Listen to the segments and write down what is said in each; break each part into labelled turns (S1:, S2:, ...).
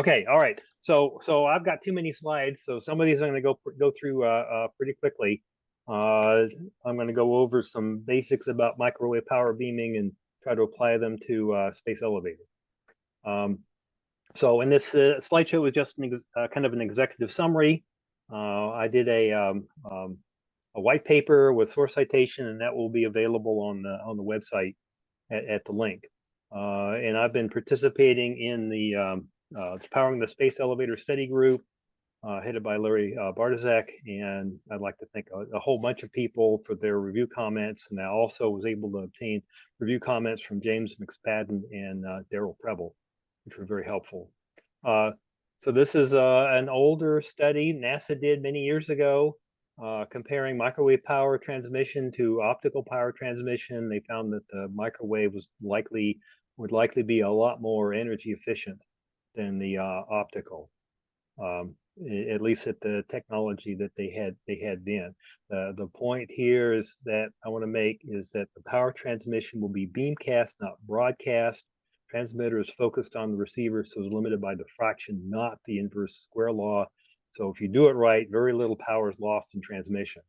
S1: Okay, all right. So I've got too many slides, so some of these I'm going to go through pretty quickly. I'm going to go over some basics about microwave power beaming and try to apply them to space elevator. So in this slideshow was just kind of an executive summary. I did a white paper with source citation, and that will be available on the website at the link. And I've been participating in the Powering the Space Elevator Study Group, headed by Larry Bartaszak, and I'd like to thank a whole bunch of people for their review comments. And I also was able to obtain review comments from James McSpadden and Daryl Preble, which were very helpful. So this is an older study NASA did many years ago, comparing microwave power transmission to optical power transmission. They found that the microwave would likely be a lot more energy efficient than the optical, at least at the technology that they had then. The point here is that I want to make is that the power transmission will be beamcast, not broadcast. Transmitter is focused on the receiver, so it's limited by diffraction, not the inverse square law. So if you do it right, very little power is lost in transmission.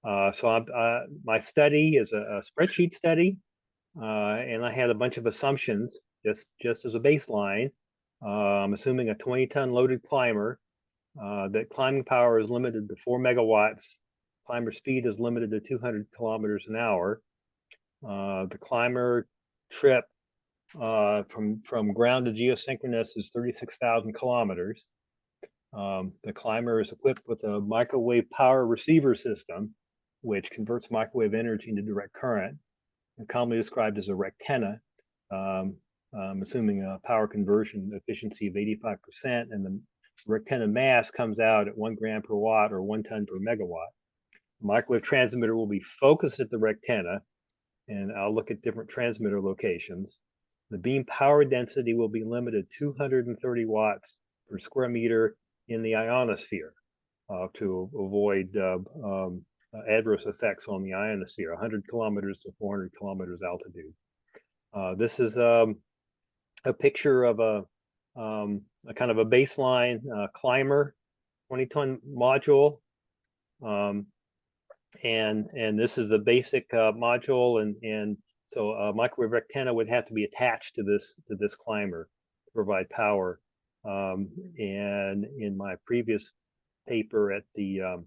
S1: My study is a spreadsheet study, and I had a bunch of assumptions just as a baseline. I'm assuming a 20-ton loaded climber, that climbing power is limited to 4 megawatts. Climber speed is limited to 200 kilometers an hour. The climber trip from ground to geosynchronous is 36,000 kilometers. The climber is equipped with a microwave power receiver system, which converts microwave energy into direct current, and commonly described as a rectenna. I'm assuming a power conversion efficiency of 85%, and the rectenna mass comes out at 1 gram per watt or 1 ton per megawatt. The microwave transmitter will be focused at the rectenna, and I'll look at different transmitter locations. The beam power density will be limited to 230 watts per square meter in the ionosphere to avoid adverse effects on the ionosphere, 100 kilometers to 400 kilometers altitude. This is a picture of a kind of a baseline climber, 20-ton module. And this is the basic module, and so a microwave rectenna would have to be attached to this climber to provide power. And in my previous paper at the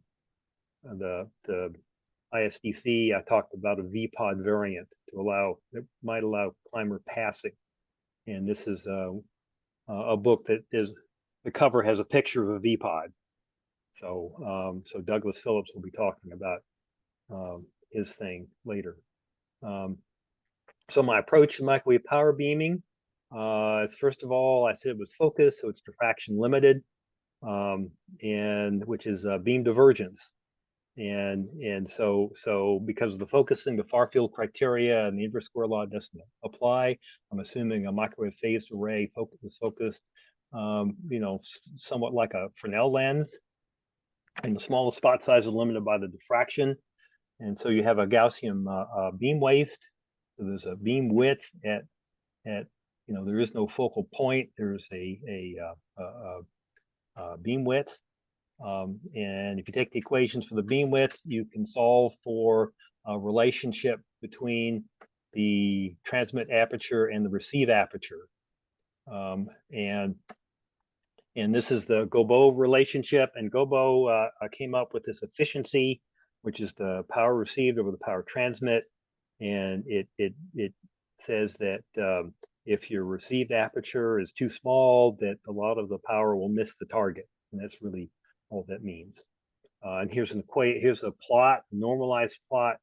S1: ISDC, I talked about a V-pod variant that might allow climber passing. And this is a book that the cover has a picture of a V-pod. So Douglas Phillips will be talking about his thing later. So my approach to microwave power beaming is, first of all, I said it was focused, so it's diffraction limited, and which is beam divergence. And so because of the focusing, the far field criteria and the inverse square law doesn't apply. I'm assuming a microwave phased array is focused, somewhat like a Fresnel lens, and the smallest spot size is limited by the diffraction. And so you have a Gaussian beam waist. So there's a beam width at there is no focal point. There's a beam width. And if you take the equations for the beam width, you can solve for a relationship between the transmit aperture and the receive aperture. And this is the Gobo relationship, and Gobo came up with this efficiency, which is the power received over the power transmit. And it says that if your received aperture is too small, that a lot of the power will miss the target. And that's really all that means. And here's a plot, a normalized plot.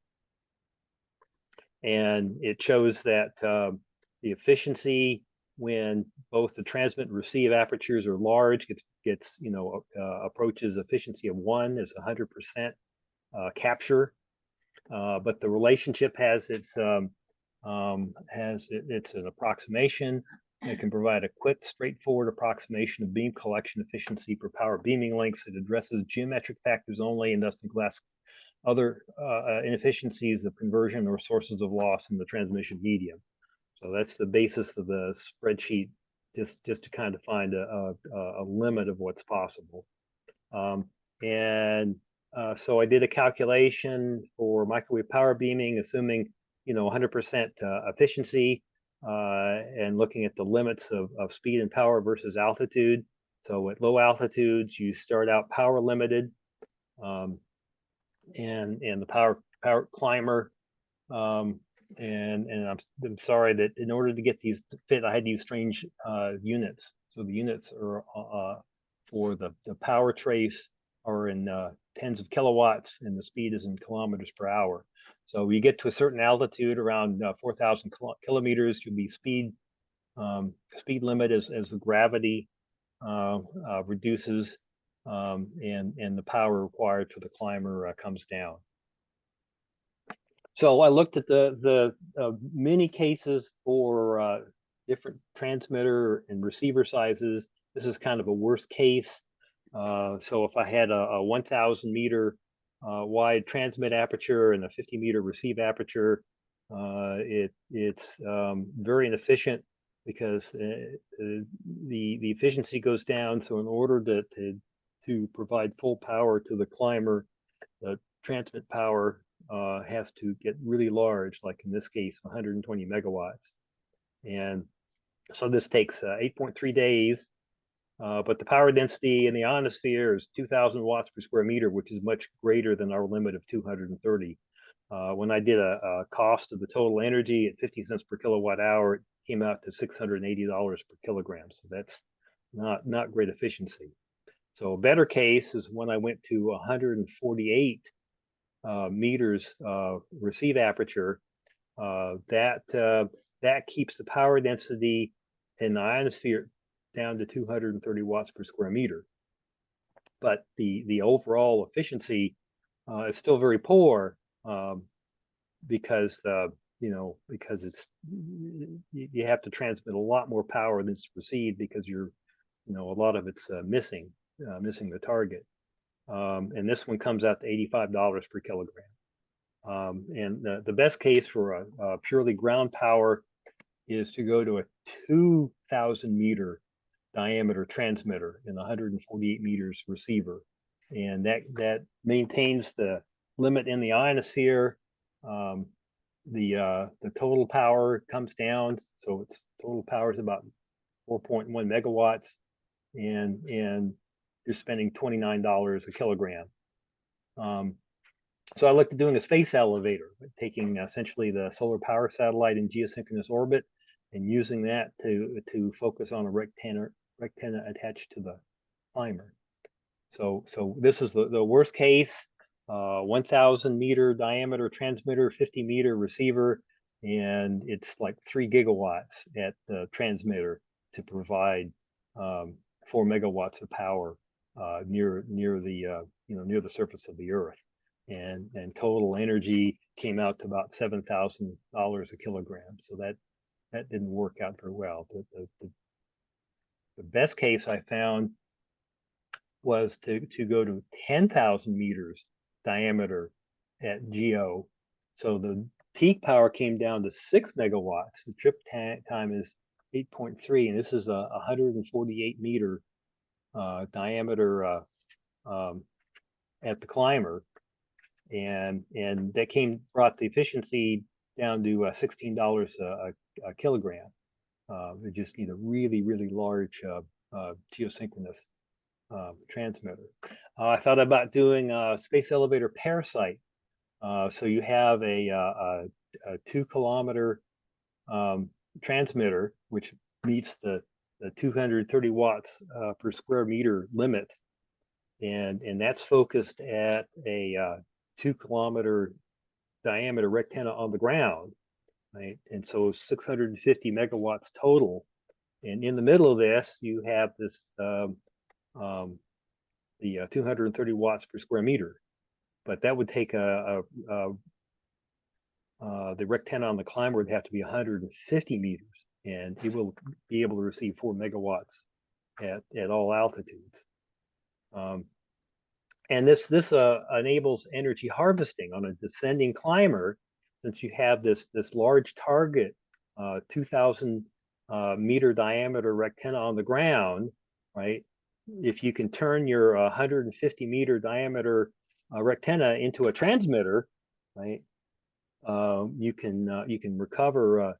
S1: And it shows that the efficiency when both the transmit and receive apertures are large approaches efficiency of 1 is 100% capture. But the relationship has it's an approximation. It can provide a quick, straightforward approximation of beam collection efficiency per power beaming lengths. It addresses geometric factors only and thus neglects other inefficiencies of conversion or sources of loss in the transmission medium. So that's the basis of the spreadsheet just to kind of find a limit of what's possible. And so I did a calculation for microwave power beaming, assuming 100% efficiency, and looking at the limits of speed and power versus altitude. So at low altitudes, you start out power limited, and the power climber. And I'm sorry that in order to get these to fit, I had to use strange units. So the units are for the power trace are in tens of kilowatts, and the speed is in kilometers per hour. So you get to a certain altitude, around 4,000 kilometers, you'll be speed limit as the gravity reduces, and the power required for the climber comes down. So I looked at the many cases for different transmitter and receiver sizes. This is kind of a worst case. So if I had a 1,000 meter wide transmit aperture and a 50 meter receive aperture, it's very inefficient because the efficiency goes down. So in order to provide full power to the climber, the transmit power has to get really large, like in this case, 120 megawatts. And so this takes 8.3 days, but the power density in the ionosphere is 2,000 watts per square meter, which is much greater than our limit of 230. When I did a cost of the total energy at 50 cents per kilowatt hour, it came out to $680 per kilogram. So that's not great efficiency. So a better case is when I went to 148 meters receive aperture. That keeps the power density in the ionosphere down to 230 watts per square meter. But the overall efficiency is still very poor, because because it's you have to transmit a lot more power than it's received, because a lot of it's missing the target. And this one comes out to $85 per kilogram. And the best case for a purely ground power is to go to a 2,000 meter diameter transmitter and 148 meters receiver, and that maintains the limit in the ionosphere. The total power comes down, so its total power is about 4.1 megawatts, and you're spending $29 a kilogram. So I looked at doing a space elevator, taking essentially the solar power satellite in geosynchronous orbit and using that to focus on a REC antenna attached to the climber. So this is the worst case, 1,000 meter diameter transmitter, 50 meter receiver, and it's like 3 gigawatts at the transmitter to provide 4 megawatts of power near the surface of the Earth. And total energy came out to about $7,000 a kilogram. So that didn't work out very well. The best case I found was to go to 10,000 meters diameter at GEO. So the peak power came down to 6 megawatts. The trip time is 8.3, and this is a 148 meter diameter at the climber. And that brought the efficiency down to $16 a kilogram. We just need a really, really large geosynchronous transmitter. I thought about doing a space elevator parasite. So you have a 2 kilometer transmitter, which meets the 230 watts per square meter limit, and that's focused at a 2 kilometer diameter rectangle on the ground, right? And so 650 megawatts total. And in the middle of this, you have this the 230 watts per square meter. But that would take the rectangle on the climber would have to be 150 meters, and it will be able to receive 4 megawatts at all altitudes. And this enables energy harvesting on a descending climber, since you have this large target, 2,000 meter diameter rectenna on the ground, right? If you can turn your 150 meter diameter rectenna into a transmitter, right? You can recover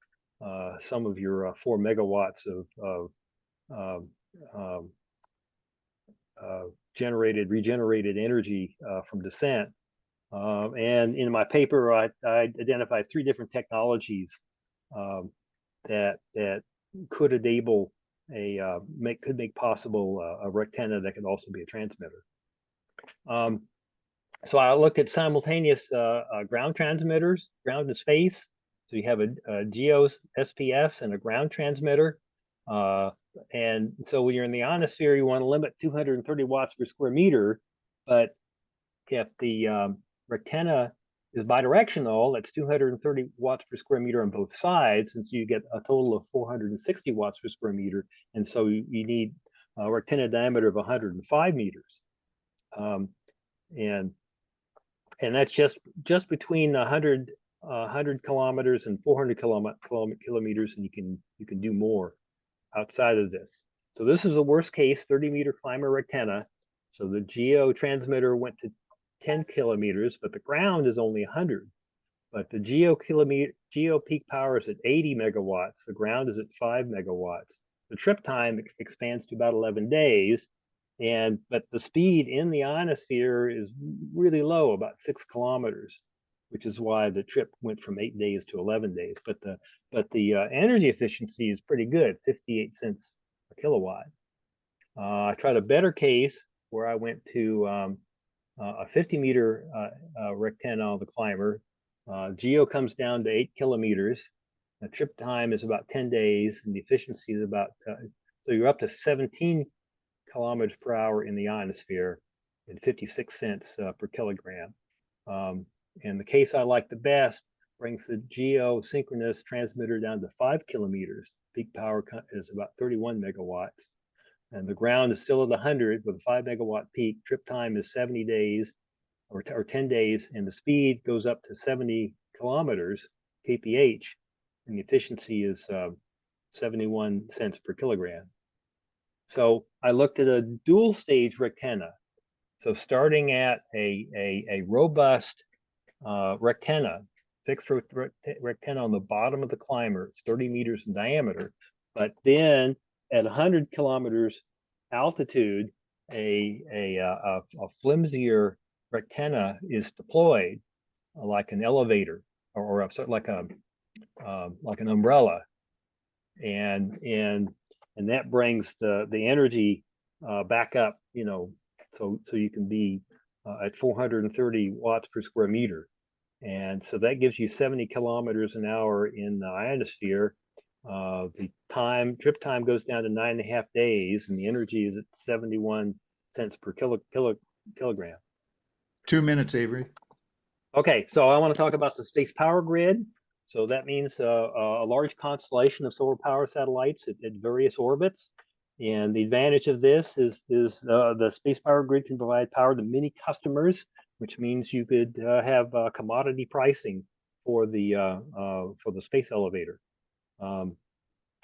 S1: some of your 4 megawatts of regenerated energy from descent. And in my paper, I identified 3 different technologies that could enable could make possible a rectenna that could also be a transmitter. So I looked at simultaneous ground transmitters, ground to space. So you have a GEO SPS and a ground transmitter. And so when you're in the ionosphere, you want to limit 230 watts per square meter. But if the rectenna is bidirectional, that's 230 watts per square meter on both sides, and so you get a total of 460 watts per square meter. And so you need a rectenna diameter of 105 meters. And that's just between 100 kilometers and 400 kilometers, and you can do more outside of this. So this is a worst case 30-meter climber rectenna. So the GEO transmitter went to 10 kilometers, but the ground is only 100. But the GEO peak power is at 80 megawatts. The ground is at 5 megawatts. The trip time expands to about 11 days. But the speed in the ionosphere is really low, about 6 kilometers, which is why the trip went from 8 days to 11 days. But the energy efficiency is pretty good, 58 cents per kilowatt. I tried a better case where I went to a 50-meter rectenna on the climber. GEO comes down to 8 kilometers. The trip time is about 10 days, and the efficiency is about, so you're up to 17 kilometers per hour in the ionosphere and 56 cents per kilogram. And the case I like the best brings the geosynchronous transmitter down to 5 kilometers. Peak power is about 31 megawatts. And the ground is still at 100 with a 5 megawatt peak. Trip time is 70 days or 10 days, and the speed goes up to 70 kilometers kph, and the efficiency is 71 cents per kilogram. So I looked at a dual stage rectenna. So starting at a robust rectenna, fixed rectenna on the bottom of the climber, it's 30 meters in diameter, but then at 100 kilometers altitude, a flimsier rectenna is deployed, like an elevator or like an umbrella, and that brings the energy back up, so you can be at 430 watts per square meter. And so that gives you 70 kilometers an hour in the ionosphere. The trip time goes down to 9.5 days, and the energy is at 71 cents per kilogram.
S2: 2 minutes, Avery.
S1: Okay, so I want to talk about the space power grid. So that means a large constellation of solar power satellites at various orbits. And the advantage of this is the space power grid can provide power to many customers, which means you could have commodity pricing for the space elevator.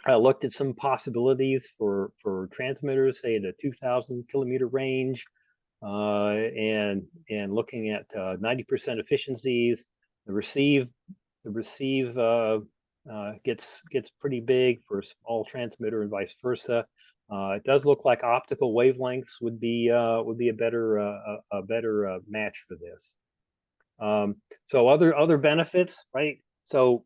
S1: I looked at some possibilities for transmitters, say at a 2,000 kilometer range, and looking at 90% efficiencies. The receive gets pretty big for a small transmitter and vice versa. It does look like optical wavelengths would be a better match for this. So other benefits, right? So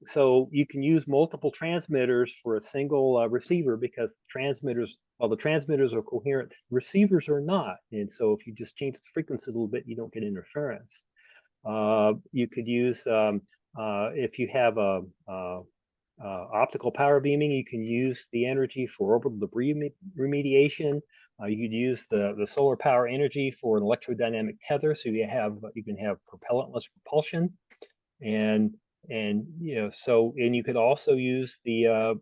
S1: you can use multiple transmitters for a single receiver, because the transmitters are coherent, receivers are not. And so if you just change the frequency a little bit, you don't get interference. You could use, if you have optical power beaming, you can use the energy for orbital debris remediation. You could use the solar power energy for an electrodynamic tether, so you can have propellantless propulsion, and you could also use the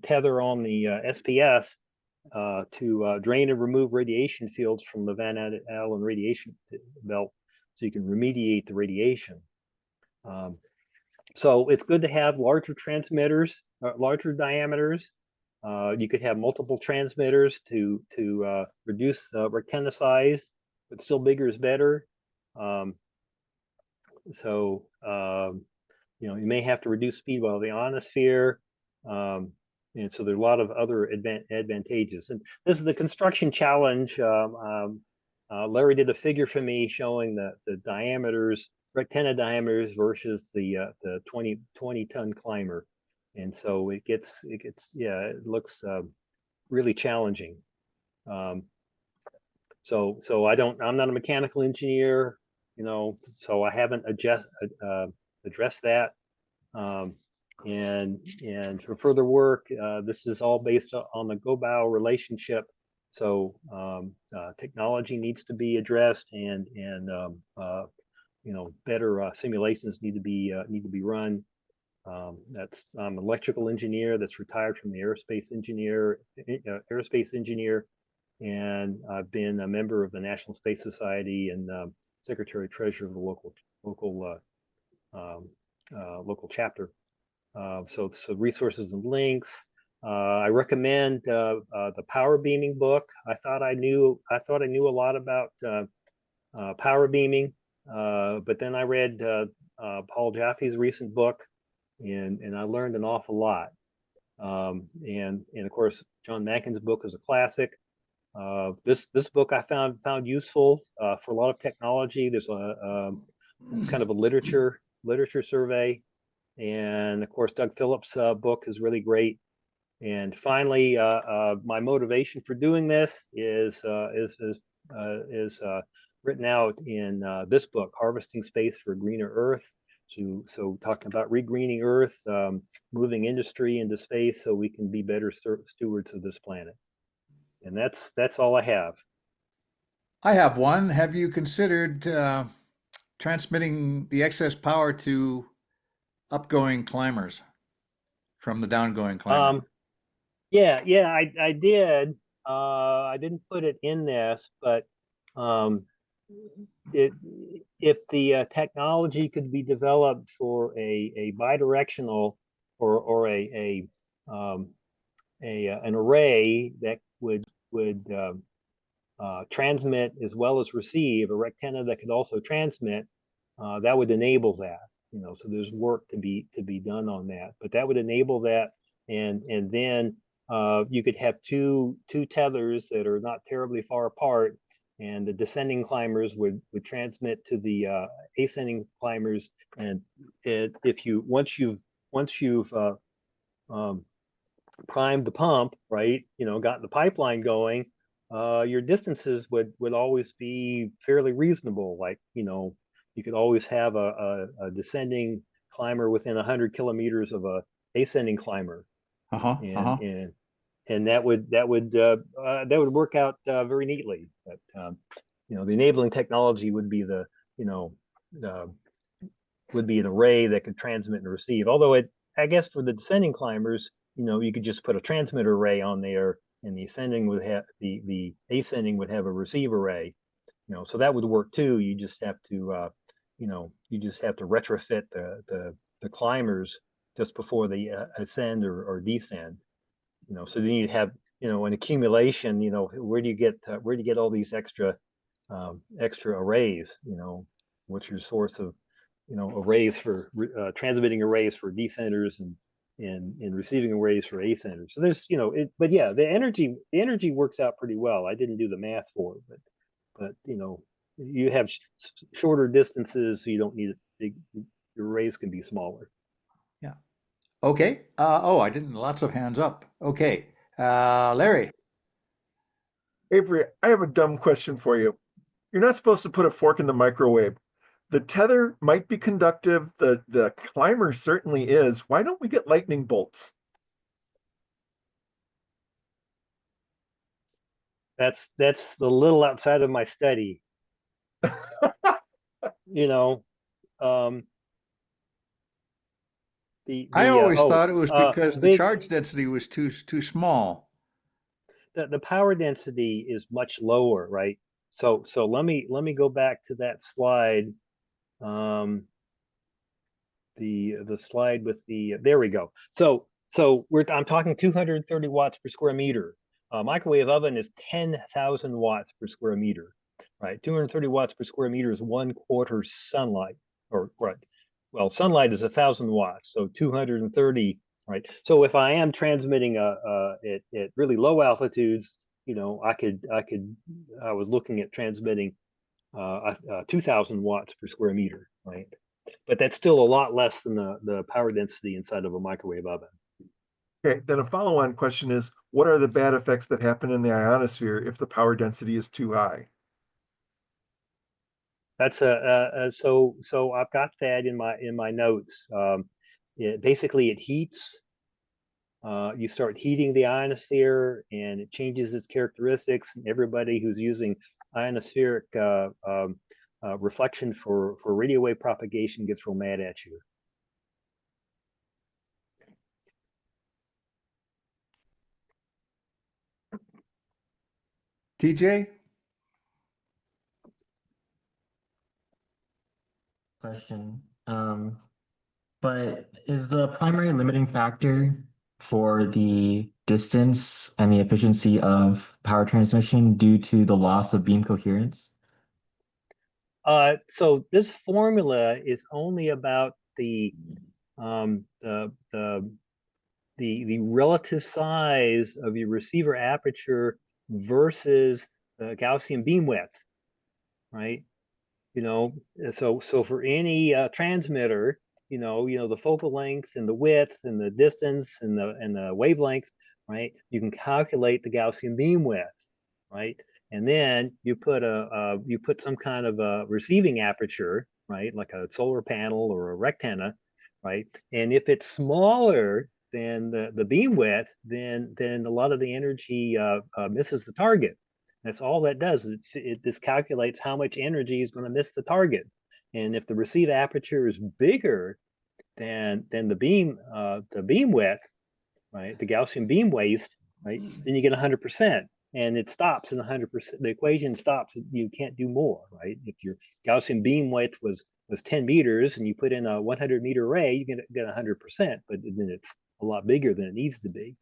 S1: tether on the SPS to drain and remove radiation fields from the Van Allen radiation belt, so you can remediate the radiation. So it's good to have larger transmitters, larger diameters. You could have multiple transmitters to reduce antenna size, but still bigger is better. So you know, you may have to reduce speed while the ionosphere. And so there are a lot of other advantages. And this is the construction challenge. Larry did a figure for me showing the diameters, rectenna diameters versus the 20 ton climber. And so it gets, yeah, it looks really challenging. So I'm not a mechanical engineer, you know, so I haven't addressed that. And for further work, this is all based on the Gobao relationship. So technology needs to be addressed, and you know, better simulations need to be run. I'm an electrical engineer that's retired from the aerospace engineer, and I've been a member of the National Space Society and secretary treasurer of the local chapter. So resources and links. I recommend the power beaming book. I thought I knew a lot about power beaming, but then I read Paul Jaffe's recent book, and I learned an awful lot. And of course, John Mackin's book is a classic. This book I found useful for a lot of technology. There's it's kind of a literature survey. And of course, Doug Phillips' book is really great. And finally, my motivation for doing this is written out in this book, Harvesting Space for a Greener Earth. So talking about regreening Earth, moving industry into space so we can be better stewards of this planet. And that's all I have.
S2: I have one. Have you considered transmitting the excess power to upgoing climbers from the downgoing climber?
S1: Yeah, I did. I didn't put it in this, but if the technology could be developed for a bidirectional or an array that would transmit as well as receive, a rectenna that could also transmit, that would enable that. You know, so there's work to be done on that, but that would enable that, and then you could have two tethers that are not terribly far apart, and the descending climbers would transmit to the ascending climbers, and if you once you've primed the pump, right, you know, got the pipeline going, your distances would always be fairly reasonable. Like, you know, you could always have a descending climber within 100 kilometers of a ascending climber, and that would work out very neatly. But you know, the enabling technology would be would be an array that could transmit and receive. Although I guess for the descending climbers, you know, you could just put a transmitter array on there, and the ascending would have the ascending would have a receive array. You know, so that would work too. You just have to you know, you just have to retrofit the climbers just before they ascend or descend. You know, so then you'd have, you know, an accumulation. You know, where do you get all these extra arrays? You know, what's your source of, you know, arrays for transmitting arrays for descenders and receiving arrays for ascenders. So there's, you know, but yeah, the energy works out pretty well. I didn't do the math for it, but you know, you have shorter distances, so you don't need big. Your arrays can be smaller.
S2: Yeah. Okay. Oh, I didn't. Lots of hands up. Okay. Larry.
S3: Avery, I have a dumb question for you. You're not supposed to put a fork in the microwave. The tether might be conductive. The climber certainly is. Why don't we get lightning bolts?
S1: That's a little outside of my study. You know,
S2: I always thought it was
S1: oh,
S2: because the charge density was too small.
S1: The power density is much lower, right? So let me go back to that slide. the slide with the, there we go. So I'm talking 230 watts per square meter. A microwave oven is 10,000 watts per square meter, right? 230 watts per square meter is 1/4 sunlight, or right? Well, sunlight is 1,000 watts, so 230, right? So if I am transmitting at really low altitudes, you know, I was looking at transmitting 2,000 watts per square meter, right? But that's still a lot less than the power density inside of a microwave oven.
S3: Okay, then a follow-on question is, what are the bad effects that happen in the ionosphere if the power density is too high?
S1: That's so I've got that in my notes. Basically it heats. You start heating the ionosphere, and it changes its characteristics. And everybody who's using ionospheric reflection for radio wave propagation gets real mad at you.
S2: TJ?
S4: Question. But is the primary limiting factor for the distance and the efficiency of power transmission due to the loss of beam coherence?
S1: So this formula is only about the relative size of your receiver aperture versus the Gaussian beam width, right? You know, so for any transmitter, you know the focal length and the width and the distance and the wavelength, right? You can calculate the Gaussian beam width, right? And then you put some kind of a receiving aperture, right, like a solar panel or a rectanna, right? And if it's smaller than the beam width, then a lot of the energy misses the target. That's all that does. This calculates how much energy is going to miss the target. And if the receive aperture is bigger than the beam width, right, the Gaussian beam waste, right, then you get 100%, and it stops in 100%. The equation stops. You can't do more, right? If your Gaussian beam width was 10 meters and you put in a 100-meter array, you get 100%, but then it's a lot bigger than it needs to be.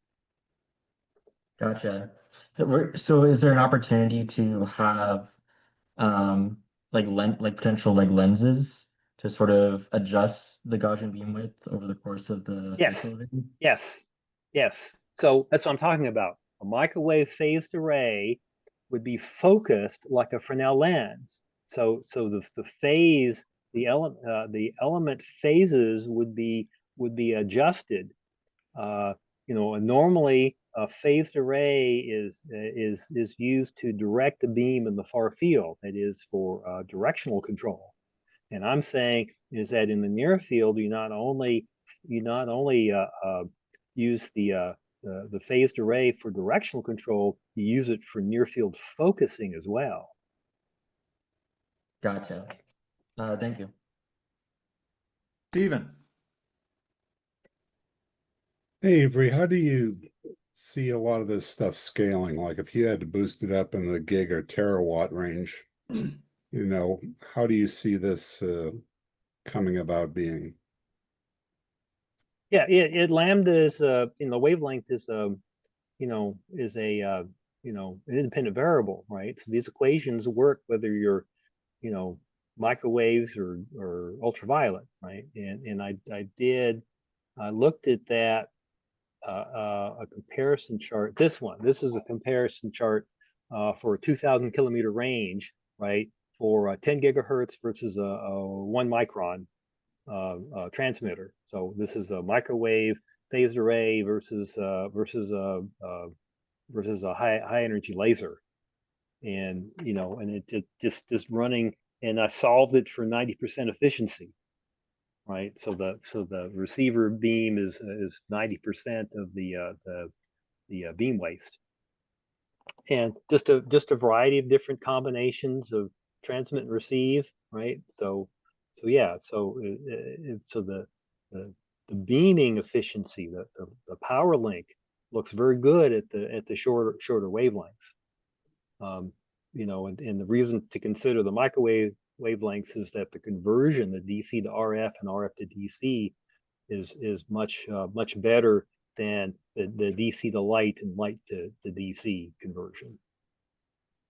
S4: Gotcha. So is there an opportunity to have like potential like lenses to sort of adjust the Gaussian beam width over the course of the
S1: Yes.
S4: spatial event?
S1: Yes. So that's what I'm talking about. A microwave phased array would be focused like a Fresnel lens. So the phase, the element phases would be adjusted. You know, and normally a phased array is used to direct the beam in the far field. That is for directional control. And I'm saying is that in the near field, you not only use the phased array for directional control, you use it for near field focusing as well.
S4: Gotcha. Thank you.
S2: Steven?
S5: Hey, Avery, how do you see a lot of this stuff scaling? Like if you had to boost it up in the gig or terawatt range, you know, how do you see this coming about being?
S1: Yeah, lambda is wavelength is is a an independent variable, right? So these equations work whether you're microwaves or ultraviolet, right? And I looked at that a comparison chart. This is a comparison chart for a 2,000 kilometer range, right? For 10 gigahertz versus a 1 micron transmitter. So this is a microwave phased array versus a high energy laser, and and it just running, and I solved it for 90% efficiency, right? So the receiver beam is 90% of the beam waste, and just a variety of different combinations of transmit and receive, right? So yeah, so the beaming efficiency, the power link looks very good at the shorter wavelengths. And the reason to consider the microwave wavelengths is that the conversion, the DC to RF and RF to DC, is much much better than the DC to light and light to DC conversion.